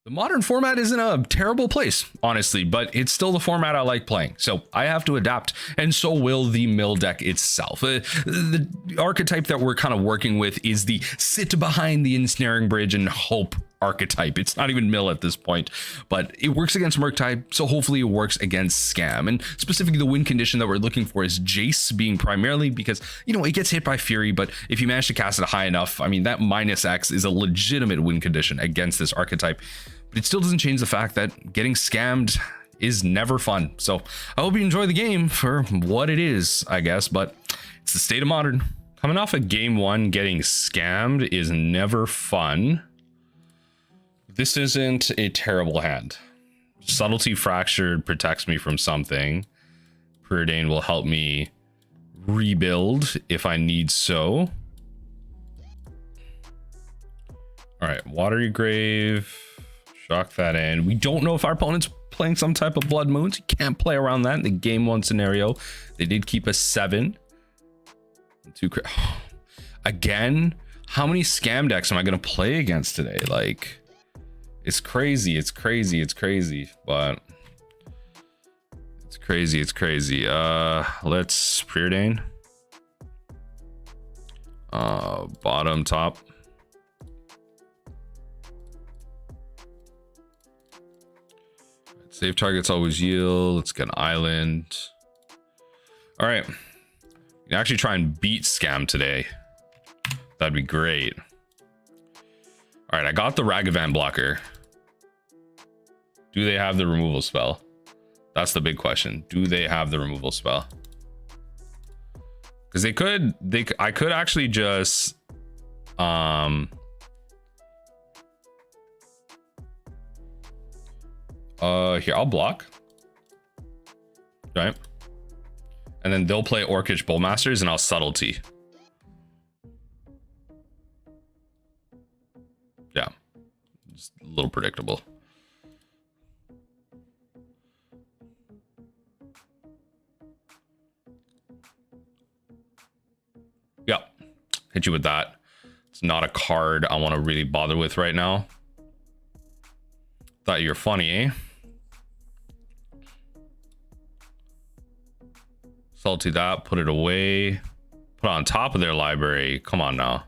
The modern format isn't a terrible place, honestly, but it's still the format I like playing. So I have to adapt, and so will the mill deck itself. The archetype that we're kind of working with is the sit behind the Ensnaring Bridge and hope archetype. It's not even mill at this point, but it works against Murktide, so hopefully it works against Scam. And specifically the win condition that we're looking for is Jace being primarily because, you know, it gets hit by Fury, but if you manage to cast it high enough, I mean, that -X is a legitimate win condition against this archetype. But it still doesn't change the fact that getting scammed is never fun. So I hope you enjoy the game for what it is, I guess, but it's the state of Modern. Coming off of game 1, getting scammed is never fun. This isn't a terrible hand. Subtlety Fractured protects me from something. Preordain will help me rebuild if I need so. All right, Watery Grave. Shock that in. We don't know if our opponent's playing some type of Blood Moons. You can't play around that in the game 1 scenario. They did keep a 7. Again, how many scam decks am I going to play against today? Like, it's crazy. It's crazy. It's crazy. But it's crazy. It's crazy. Let's Preordain. Bottom, top. Save targets always yield. Let's get an island. All right. You can actually try and beat Scam today. That'd be great. All right, I got the Ragavan blocker. Do they have the removal spell? That's the big question. Do they have the removal spell? Because I could actually just here, I'll block. Right. And then they'll play Orcish Bowmasters and I'll Subtlety. Yeah. Just a little predictable. Yeah. Hit you with that. It's not a card I want to really bother with right now. Thought you were funny, eh? Salty that, put it away, put it on top of their library. Come on now.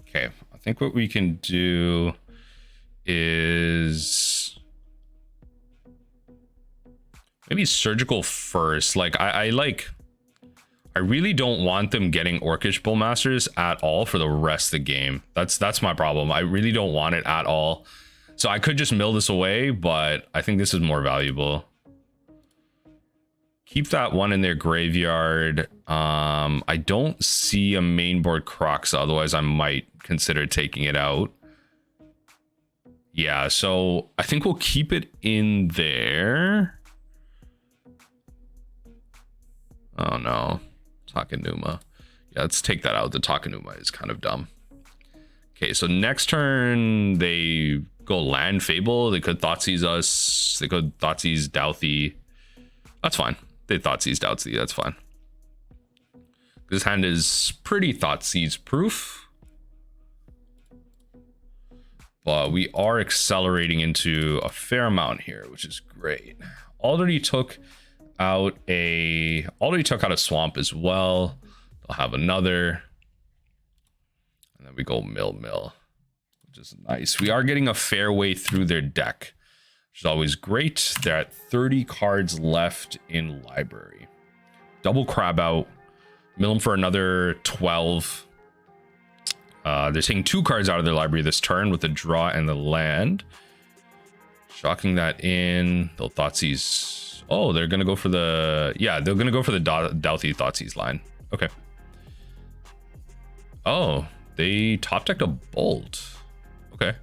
Okay, I think what we can do is maybe surgical first. Like I really don't want them getting Orcish Bowmasters at all for the rest of the game. That's my problem. I really don't want it at all. So I could just mill this away, but I think this is more valuable. Keep that one in their graveyard. I don't see a mainboard Crocs, otherwise I might consider taking it out. Yeah, so I think we'll keep it in there. Oh no, Takenuma. Yeah, let's take that out. The Takenuma is kind of dumb. Okay, so next turn they go land Fable. They could Thoughtseize us. They could Thoughtseize Douthie. That's fine. They Thoughtseize Douthie. That's fine. This hand is pretty Thoughtseize proof. But we are accelerating into a fair amount here, which is great. Already took out a swamp as well. They'll have another. And then we go mill. Which is nice. We are getting a fair way through their deck, which is always great. They're at 30 cards left in library. Double crab out. Mill them for another 12. They're taking 2 cards out of their library this turn with the draw and the land. Shocking that in. They'll Thoughtseize. Oh, they're gonna go for the they're gonna go for the Douthie Thoughtseize line. Okay. Oh, they top decked a Bolt. Okay.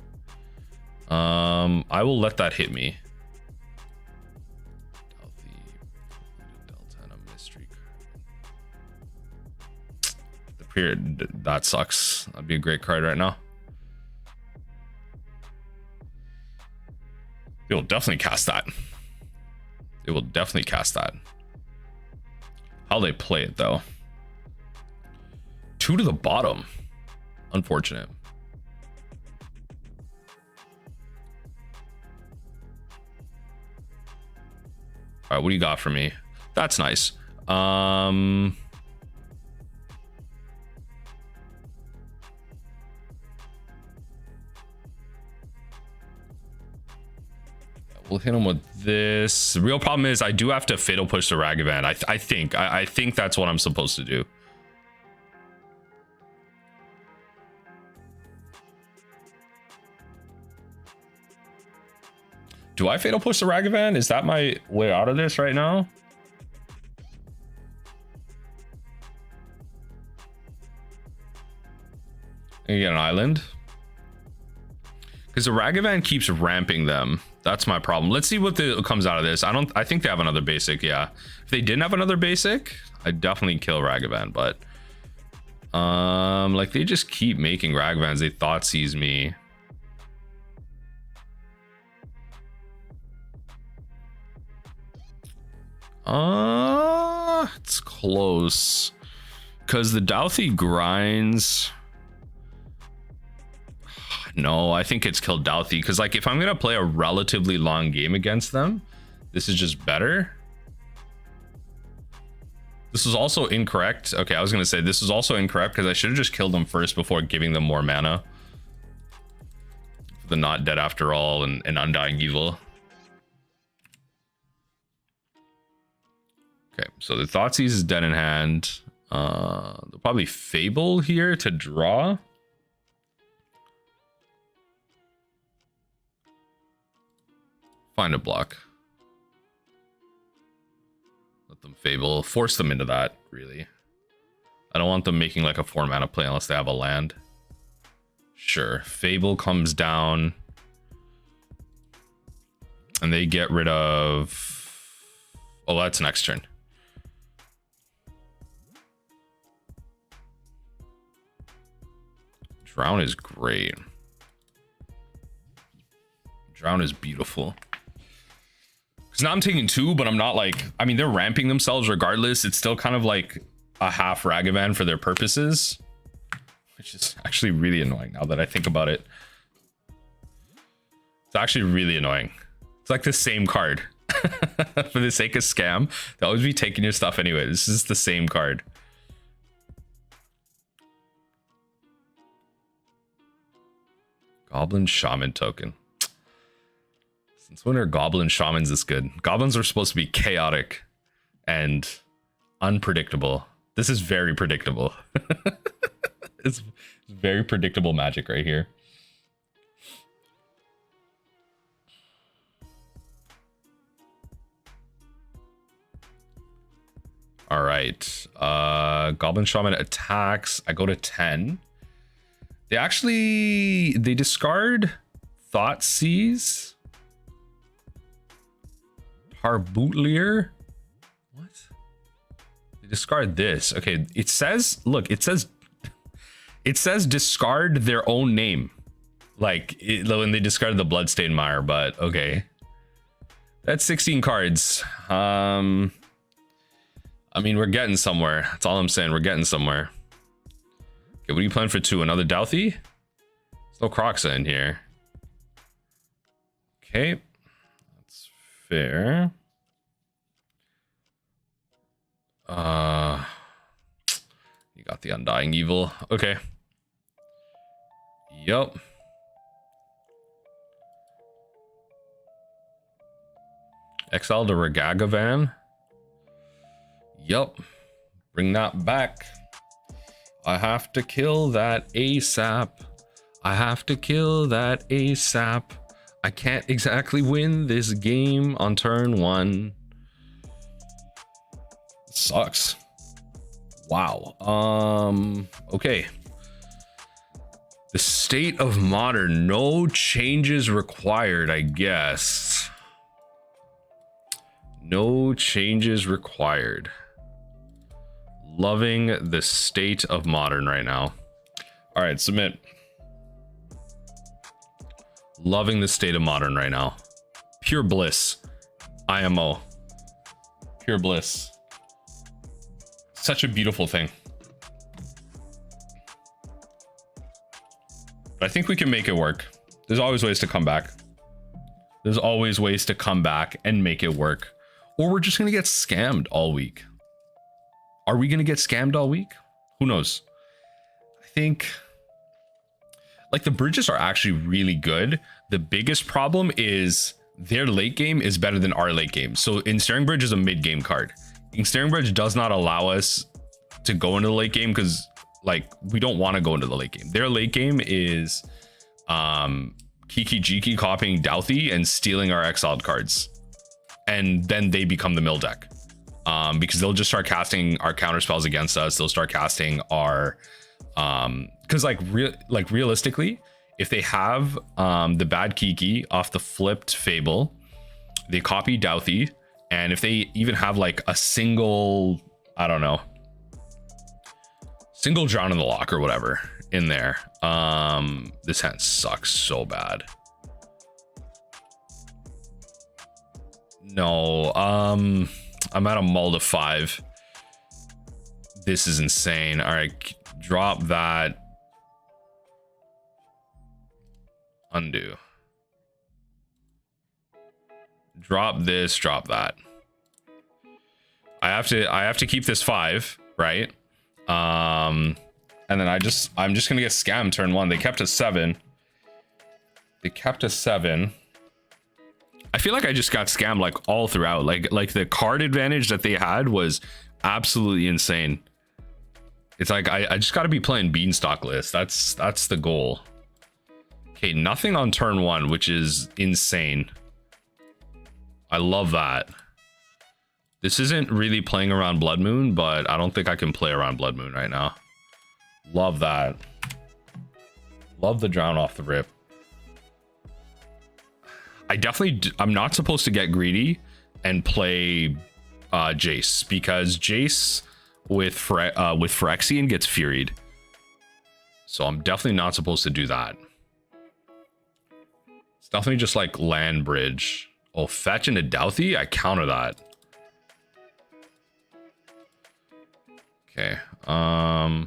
I will let that hit me. Polluted Delta and a mystery card. The period, that sucks. That'd be a great card right now. It will definitely cast that. It will definitely cast that. How they play it though. 2 to the bottom. Unfortunate. All right, what do you got for me? That's nice. We'll hit him with this. The real problem is I do have to fatal push the Ragavan. I think that's what I'm supposed to do. Do I fatal push the Ragavan? Is that my way out of this right now? And get an island. Because the Ragavan keeps ramping them. That's my problem. Let's see what comes out of this. I think they have another basic, yeah. If they didn't have another basic, I'd definitely kill Ragavan, but like they just keep making Ragavans. They thought seize me. It's close. Because the Douthie grinds. No, I think it's killed Douthie because like if I'm gonna play a relatively long game against them, this is just better. This is also incorrect. Okay, I was gonna say this is also incorrect because I should have just killed them first before giving them more mana. The not dead after all and undying evil. Okay, so the Thoughtseize is dead in hand. They'll probably Fable here to draw. Find a block. Let them Fable. Force them into that, really. I don't want them making like a 4 mana play unless they have a land. Sure. Fable comes down. And they get rid of... Oh, that's next turn. Drown is great. Drown is beautiful. Because now I'm taking 2, but I'm not like... I mean, they're ramping themselves regardless. It's still kind of like a half Ragavan for their purposes. Which is actually really annoying now that I think about it. It's actually really annoying. It's like the same card. For the sake of scam, they'll always be taking your stuff anyway. This is the same card. Goblin Shaman token. Since when are Goblin Shamans this good? Goblins are supposed to be chaotic and unpredictable. This is very predictable. It's very predictable magic right here. All right. Goblin Shaman attacks. I go to 10. They discard Thoughtseize. Harbootlier. What? They discard this. Okay, it says, look, it says discard their own name. Like when they discarded the Bloodstained Mire, but okay. That's 16 cards. I mean, we're getting somewhere. That's all I'm saying. We're getting somewhere. Okay, what are you playing for 2? Another Douthie? There's no Croxa in here. Okay. That's fair. You got the Undying Evil. Okay. Yup. Exile to Ragagavan. Yup. Bring that back. I have to kill that ASAP. I have to kill that ASAP. I can't exactly win this game on turn 1. Sucks. Wow. Okay. The State of Modern. No changes required, I guess. No changes required. Loving the State of Modern right now. All right, submit. Loving the State of Modern right now. Pure bliss. IMO. Pure bliss. Such a beautiful thing. But I think we can make it work. There's always ways to come back. There's always ways to come back and make it work. Or we're just going to get scammed all week. Are we going to get scammed all week? Who knows? I think like the bridges are actually really good. The biggest problem is their late game is better than our late game. So Ensnaring Bridge is a mid game card. Ensnaring Bridge does not allow us to go into the late game because like we don't want to go into the late game. Their late game is Kiki Jiki copying Douthie and stealing our exiled cards. And then they become the mill deck. Because they'll just start casting our counter spells against us. They'll start casting our because realistically, if they have the bad Kiki off the flipped Fable, they copy Douthie, and if they even have like a single, I don't know, single Drown in the Loch or whatever in there, this hand sucks so bad. No, I'm at a mull to 5. This is insane. All right, drop that. Undo. Drop this, drop that. I have to keep this 5, right? And then I'm just gonna get scammed turn 1. They kept a 7. They kept a 7. I feel like I just got scammed like all throughout. Like the card advantage that they had was absolutely insane. It's like I just got to be playing Beanstalk list. That's the goal. Okay, nothing on turn 1, which is insane. I love that. This isn't really playing around Blood Moon, but I don't think I can play around Blood Moon right now. Love that. Love the drown off the rip. I'm not supposed to get greedy and play Jace, because Jace with Phyrexian gets Furied. So I'm definitely not supposed to do that. It's definitely just like land bridge. Oh, fetch into Douthie? I counter that. Okay. I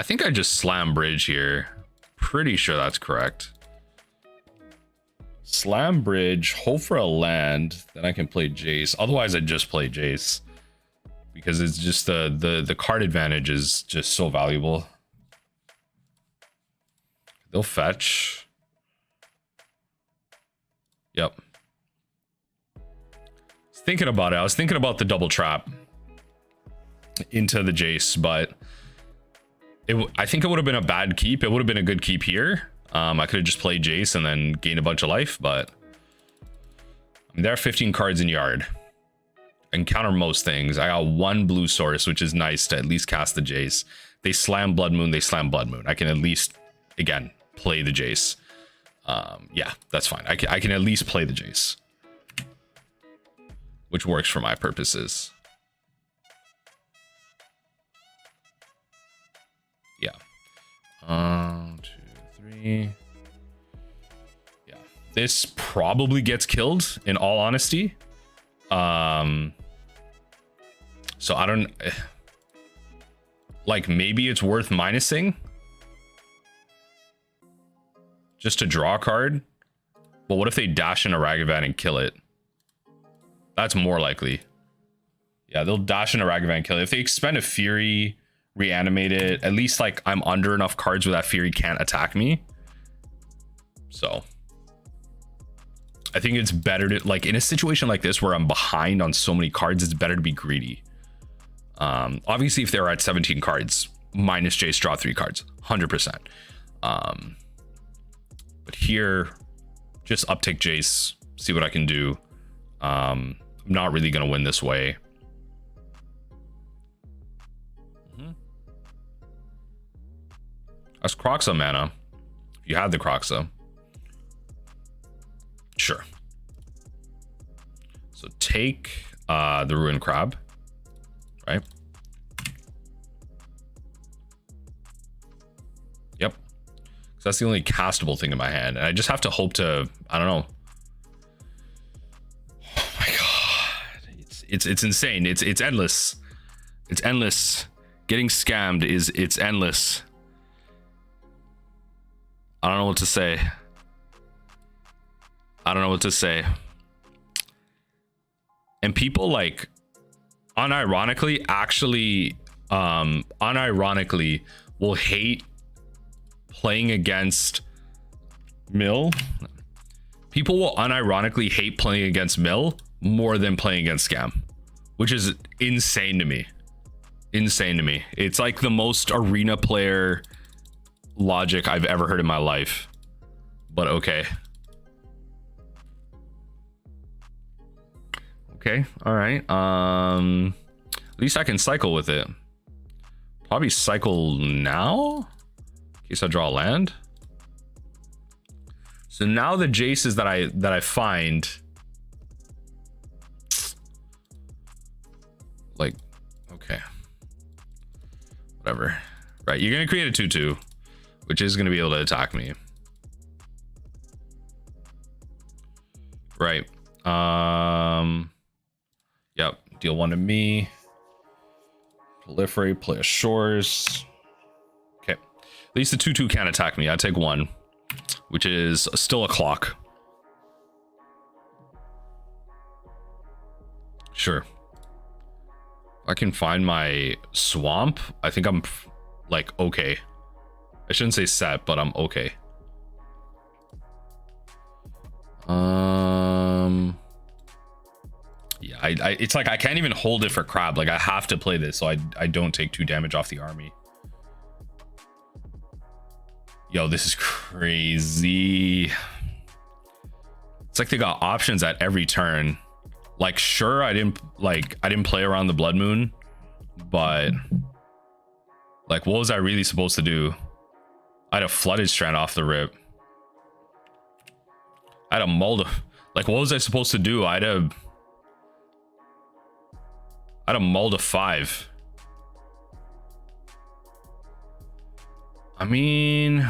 think I just slam bridge here. Pretty sure that's correct. Slam bridge, hope for a land, then I can play Jace. Otherwise I just play Jace, because it's just the card advantage is just so valuable. They'll fetch. Yep. Thinking about it, I was thinking about the double trap into the Jace, but I think it would have been a bad keep. It would have been a good keep here. I could have just played Jace and then gained a bunch of life, but there are 15 cards in yard. I can counter most things. I got 1 blue source, which is nice to at least cast the Jace. They slam Blood Moon, they slam Blood Moon. I can at least, again, play the Jace. Yeah, that's fine. I can at least play the Jace, which works for my purposes. Yeah. 1, 2, 3. Yeah, this probably gets killed, in all honesty. So I don't like, maybe it's worth minusing just to draw a card. But what if they dash in a Ragavan and kill it? That's more likely. Yeah, they'll dash in a Ragavan and kill it. If they expend a Fury, reanimate it, at least like I'm under enough cards where that Fury can't attack me. So I think it's better to, like, in a situation like this where I'm behind on so many cards, it's better to be greedy. Obviously if they're at 17 cards, minus Jace, draw 3 cards, 100%. But here, just uptick Jace, see what I can do. I'm not really gonna win this way. That's Croxa mana. If you had the Croxa. Sure. So take the Ruined Crab, right? Yep. So that's the only castable thing in my hand. And I just have to hope to, I don't know. Oh my god. It's insane. It's endless. It's endless. Getting scammed it's endless. I don't know what to say. I don't know what to say. And people like unironically actually unironically will hate playing against Mill. People will unironically hate playing against Mill more than playing against Scam, which is insane to me. Insane to me. It's like the most arena player logic I've ever heard in my life. But okay. Okay, all right. At least I can cycle with it. Probably cycle now in case I draw a land. So now the Jaces that I find, like, okay, whatever. Right, you're gonna create a 2/2, which is gonna be able to attack me. Right. Yep. Deal 1 to me. Proliferate. Play a Shores. Okay. At least the 2/2 can't attack me. I take 1, which is still a clock. Sure. I can find my swamp. I think I'm like okay. I shouldn't say set, but I'm okay. Yeah, I it's like I can't even hold it for Crab. Like I have to play this so I don't take 2 damage off the army. Yo, this is crazy. It's like they got options at every turn. Like sure, I didn't play around the Blood Moon, but like what was I really supposed to do? I had a Flooded Strand off the rip. I had a mold. Like what was I supposed to do? I had a mold of 5. I mean,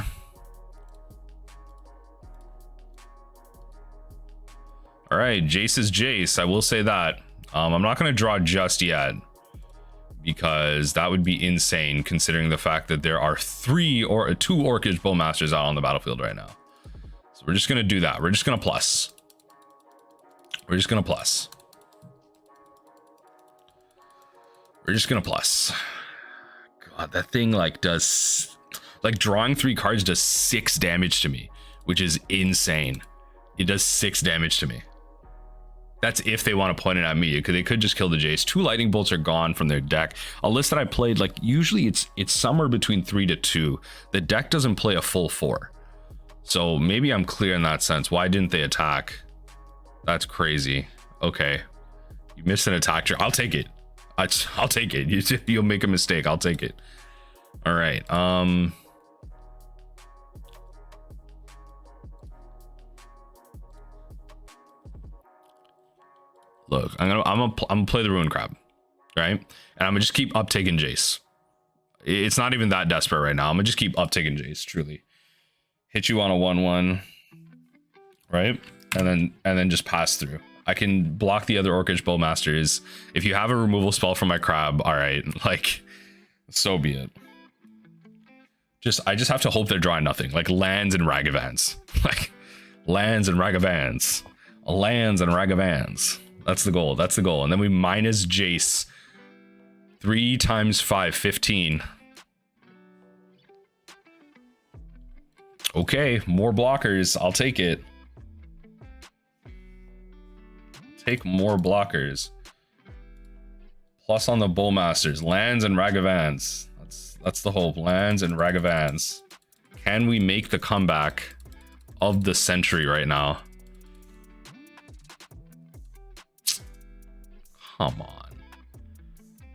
all right, Jace is Jace. I will say that. I'm not going to draw just yet because that would be insane considering the fact that there are 2 Orcish Bowmasters out on the battlefield right now. So we're just going to do that. We're just going to plus. We're just going to plus. We're just going to plus. God, that thing like does... Like drawing 3 cards does 6 damage to me, which is insane. It does 6 damage to me. That's if they want to point it at me, because they could just kill the Jace. 2 lightning bolts are gone from their deck. A list that I played, like usually it's somewhere between 3 to 2. The deck doesn't play a full 4. So maybe I'm clear in that sense. Why didn't they attack? That's crazy. Okay. You missed an attack. I'll take it. I'll take it. You'll make a mistake. I'll take it. All right. Look, I'm gonna play the Ruin Crab, right? And I'm gonna just keep uptaking Jace. It's not even that desperate right now. I'm gonna just keep uptaking Jace. Truly, hit you on a 1/1, right? And then just pass through. I can block the other Orcish Bowmasters. If you have a removal spell from my Crab, all right, like so be it. I just have to hope they're drawing nothing, like lands and Ragavans, like lands and Ragavans, lands and Ragavans. That's the goal. That's the goal. And then we minus Jace. 3 times 5, 15. Okay, more blockers. I'll take it. Take more blockers. Plus on the Bowmasters. Lands and Ragavans. That's the hope. Lands and Ragavans. Can we make the comeback of the century right now? Come on.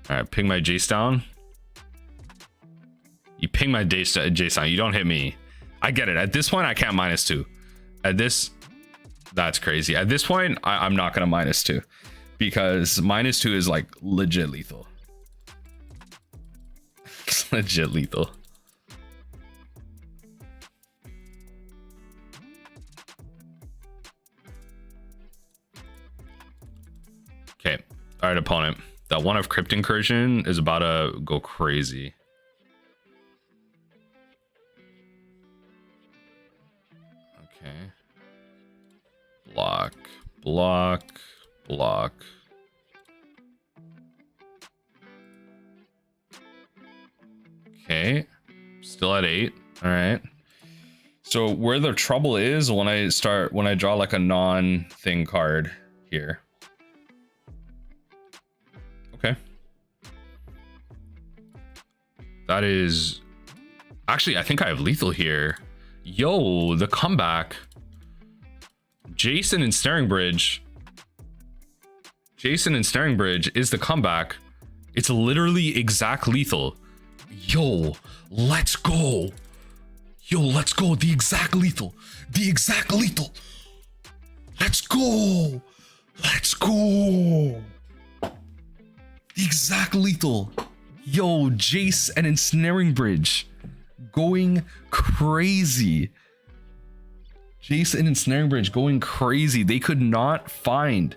All right, ping my Jace down. You ping my Jace down. You don't hit me. I get it. At this point, I can't -2. At this, that's crazy. At this point, I'm not gonna -2 because -2 is like legit lethal. It's legit lethal. Okay. All right, opponent. That one of Crypt Incursion is about to go crazy. Okay. Block, block, block. Okay. Still at 8. All right. So where the trouble is when I draw like a non-thing card here. Okay. That is actually, I think I have lethal here. Yo, the comeback. Jace and Ensnaring Bridge. Jace and Ensnaring Bridge is the comeback. It's literally exact lethal. Yo, let's go. Yo, let's go. The exact lethal. The exact lethal. Let's go. Let's go. The exact lethal. Yo, Jace and Ensnaring Bridge. Going crazy. Jace and Ensnaring Bridge going crazy. They could not find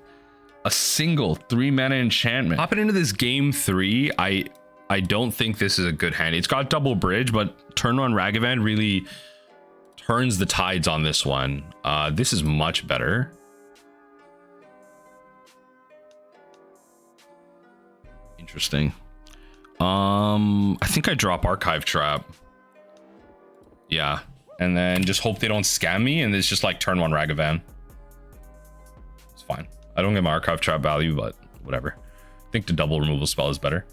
a single 3-mana enchantment. Hopping into this game 3, I don't think this is a good hand. It's got double bridge, but turn 1 Ragavan really turns the tides on this one. This is much better. Interesting. I think I drop Archive Trap. Yeah. And then just hope they don't scam me, and it's just like turn 1 Ragavan. It's fine. I don't get my Archive Trap value, but whatever. I think the double removal spell is better.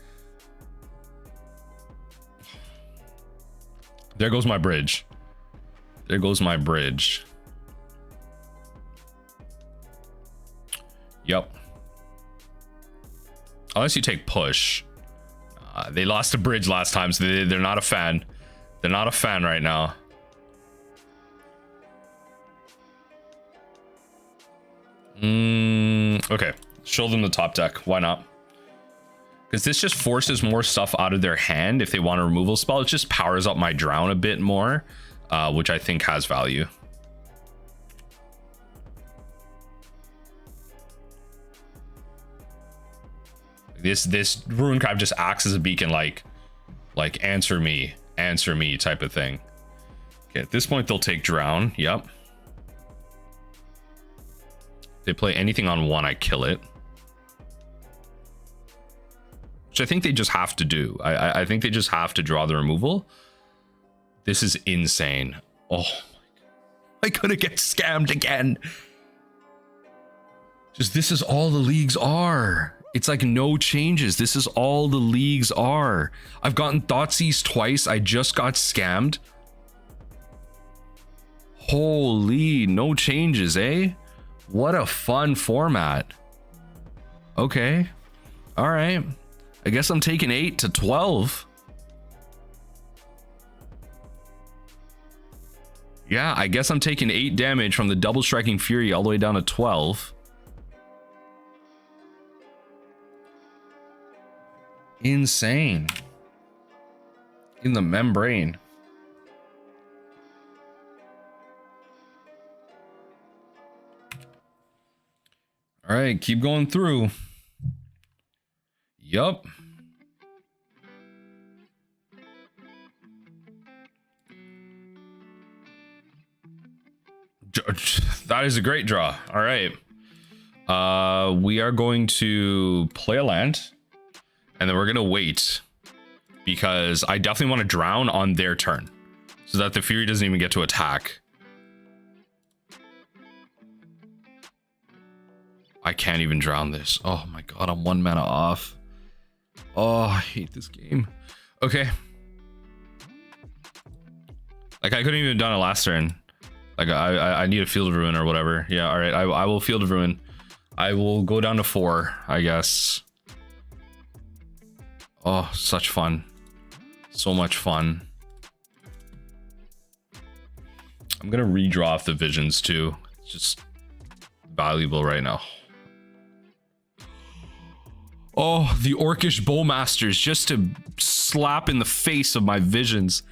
There goes my bridge. There goes my bridge. Yep. Unless you take push. They lost a bridge last time, so they're not a fan. They're not a fan right now. Okay. Show them the top deck. Why not? Because this just forces more stuff out of their hand if they want a removal spell. It just powers up my drown a bit more, which I think has value. This Ruin Crab just acts as a beacon, like answer me type of thing. Okay, at this point they'll take drown. Yep. They play anything on 1, I kill it. Which I think they just have to do. I think they just have to draw the removal. This is insane. Oh my God. I couldn't get scammed again. Just this is all the leagues are. It's like no changes. This is all the leagues are. I've gotten Thoughtseize twice. I just got scammed. Holy, no changes, eh? What a fun format. Okay. All right. I guess I'm taking 8 to 12. Yeah, I guess I'm taking 8 damage from the double striking fury all the way down to 12. Insane. In the membrane. All right, keep going through. Yup. That is a great draw. All right. We are going to play a land, and then we're going to wait, because I definitely want to drown on their turn so that the Fury doesn't even get to attack. I can't even drown this. Oh my God, I'm 1 mana off. Oh, I hate this game. Okay. Like, I couldn't even have done it last turn. Like, I need a Field of Ruin or whatever. Yeah, all right, I will Field of Ruin. I will go down to 4, I guess. Oh, such fun. So much fun. I'm gonna redraw off the visions too. It's just valuable right now. Oh, the Orcish Bowmasters, just to slap in the face of my visions.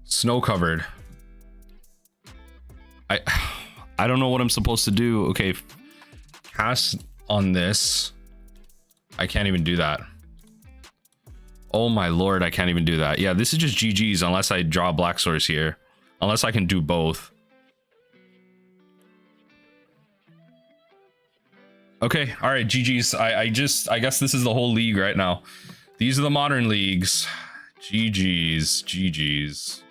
Snow covered. I don't know what I'm supposed to do. Okay, cast on this. I can't even do that. Oh my lord, I can't even do that. Yeah, this is just GG's unless I draw Black Source here. Unless I can do both. Okay, all right, GG's. I guess this is the whole league right now. These are the modern leagues. GG's.